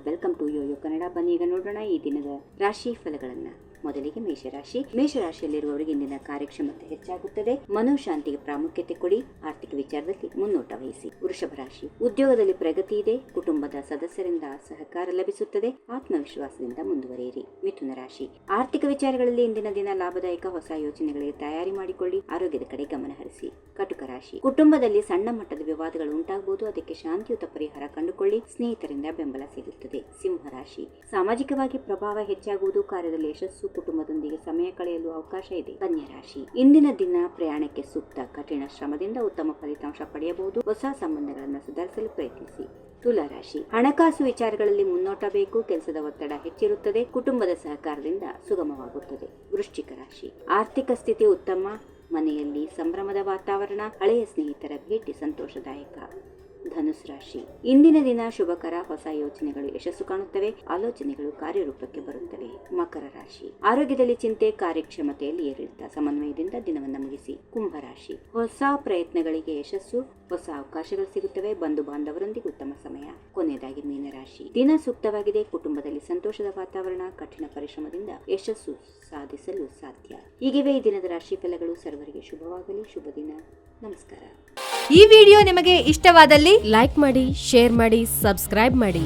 Welcome to Yoyo Kannada. ಬನ್ನಿ ಈಗ ನೋಡೋಣ ಈ ದಿನದ ರಾಶಿ ಫಲಗಳನ್ನ. ಮೊದಲಿಗೆ ಮೇಷರಾಶಿಯಲ್ಲಿರುವವರಿಗೆ ಇಂದಿನ ಕಾರ್ಯಕ್ಷಮತೆ ಹೆಚ್ಚಾಗುತ್ತದೆ. ಮನೋಶಾಂತಿಗೆ ಪ್ರಾಮುಖ್ಯತೆ ಕೊಡಿ. ಆರ್ಥಿಕ ವಿಚಾರದಲ್ಲಿ ಮುನ್ನೋಟ ವಹಿಸಿ. ವೃಷಭ ರಾಶಿ, ಉದ್ಯೋಗದಲ್ಲಿ ಪ್ರಗತಿ ಇದೆ. ಕುಟುಂಬದ ಸದಸ್ಯರಿಂದ ಸಹಕಾರ ಲಭಿಸುತ್ತದೆ. ಆತ್ಮವಿಶ್ವಾಸದಿಂದ ಮುಂದುವರಿಯಿರಿ. ಮಿಥುನ ರಾಶಿ, ಆರ್ಥಿಕ ವಿಚಾರಗಳಲ್ಲಿ ಇಂದಿನ ದಿನ ಲಾಭದಾಯಕ. ಹೊಸ ಯೋಜನೆಗಳಿಗೆ ತಯಾರಿ ಮಾಡಿಕೊಳ್ಳಿ. ಆರೋಗ್ಯದ ಕಡೆ ಗಮನ ಹರಿಸಿ. ಕಟುಕ ರಾಶಿ, ಕುಟುಂಬದಲ್ಲಿ ಸಣ್ಣ ಮಟ್ಟದ ವಿವಾದಗಳು ಉಂಟಾಗಬಹುದು. ಅದಕ್ಕೆ ಶಾಂತಿಯುತ ಪರಿಹಾರ ಕಂಡುಕೊಳ್ಳಿ. ಸ್ನೇಹಿತರಿಂದ ಬೆಂಬಲ ಸಿಗುತ್ತದೆ. ಸಿಂಹ ರಾಶಿ, ಸಾಮಾಜಿಕವಾಗಿ ಪ್ರಭಾವ ಹೆಚ್ಚಾಗುವುದು. ಕಾರ್ಯದಲ್ಲಿ ಯಶಸ್ಸು. ಕುಟುಂಬದೊಂದಿಗೆ ಸಮಯ ಕಳೆಯಲು ಅವಕಾಶ ಇದೆ. ಕನ್ಯಾ ರಾಶಿ, ಇಂದಿನ ದಿನ ಪ್ರಯಾಣಕ್ಕೆ ಸೂಕ್ತ. ಕಠಿಣ ಶ್ರಮದಿಂದ ಉತ್ತಮ ಫಲಿತಾಂಶ ಪಡೆಯಬಹುದು. ಹೊಸ ಸಂಬಂಧಗಳನ್ನು ಸುಧಾರಿಸಲು ಪ್ರಯತ್ನಿಸಿ. ತುಲಾ ರಾಶಿ, ಹಣಕಾಸು ವಿಚಾರಗಳಲ್ಲಿ ಮುನ್ನೋಟ ಬೇಕು. ಕೆಲಸದ ಒತ್ತಡ ಹೆಚ್ಚಿರುತ್ತದೆ. ಕುಟುಂಬದ ಸಹಕಾರದಿಂದ ಸುಗಮವಾಗುತ್ತದೆ. ವೃಶ್ಚಿಕ ರಾಶಿ, ಆರ್ಥಿಕ ಸ್ಥಿತಿ ಉತ್ತಮ. ಮನೆಯಲ್ಲಿ ಸಂಭ್ರಮದ ವಾತಾವರಣ. ಹಳೆಯ ಸ್ನೇಹಿತರ ಭೇಟಿ ಸಂತೋಷದಾಯಕ. ಧನುಸ್ ರಾಶಿ, ಇಂದಿನ ದಿನ ಶುಭಕರ. ಹೊಸ ಯೋಜನೆಗಳು ಯಶಸ್ಸು ಕಾಣುತ್ತವೆ. ಆಲೋಚನೆಗಳು ಕಾರ್ಯರೂಪಕ್ಕೆ ಬರುತ್ತವೆ. ಮಕರ ರಾಶಿ, ಆರೋಗ್ಯದಲ್ಲಿ ಚಿಂತೆ. ಕಾರ್ಯಕ್ಷಮತೆಯಲ್ಲಿ ಏರಿಳಿತ. ಸಮನ್ವಯದಿಂದ ದಿನವನ್ನು ಮುಗಿಸಿ. ಕುಂಭ ರಾಶಿ, ಹೊಸ ಪ್ರಯತ್ನಗಳಿಗೆ ಯಶಸ್ಸು. ಹೊಸ ಅವಕಾಶಗಳು ಸಿಗುತ್ತವೆ. ಬಂಧು ಬಾಂಧವರೊಂದಿಗೆ ಉತ್ತಮ ಸಮಯ. ಕೊನೆಯದಾಗಿ ಮೀನರಾಶಿ, ದಿನ ಸೂಕ್ತವಾಗಿದೆ. ಕುಟುಂಬದಲ್ಲಿ ಸಂತೋಷದ ವಾತಾವರಣ. ಕಠಿಣ ಪರಿಶ್ರಮದಿಂದ ಯಶಸ್ಸು ಸಾಧಿಸಲು ಸಾಧ್ಯ. ಹೀಗಿವೆ ಈ ದಿನದ ರಾಶಿ ಫಲಗಳು. ಸರ್ವರಿಗೆ ಶುಭವಾಗಲಿ. ಶುಭ ದಿನ. ನಮಸ್ಕಾರ. ಈ ವಿಡಿಯೋ ನಿಮಗೆ ಇಷ್ಟವಾದಲ್ಲಿ ಲೈಕ್ ಮಾಡಿ, ಶೇರ್ ಮಾಡಿ, ಸಬ್ಸ್ಕ್ರೈಬ್ ಮಾಡಿ.